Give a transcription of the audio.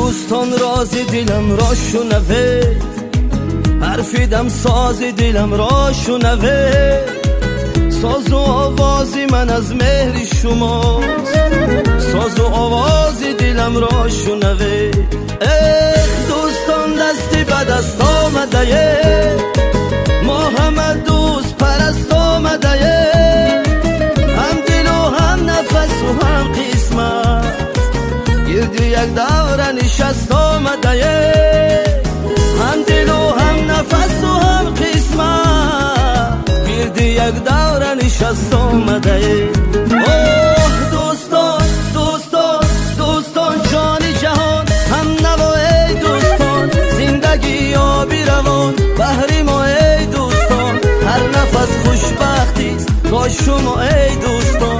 دوستان رازی دلم را شنوید، حرفیدم سازی دلم را شنوید. ساز و آوازی من از مهر شماست، ساز و آوازی دلم را شنوید. دوستان دستی به دست آمده، ما همه دوست پرست آمده، هم دل و هم نفس و هم قسمت، گردی یک دور نشست آمده، هم دل و هم نفس و هم قسمت، گردی یک دور نشست آمده. دوستان دوستان دوستان جان جهان، هم نوای دوستان، زندگی آبی روان بحری ما ای دوستان، هر نفس خوشبختی با شما ای دوستان.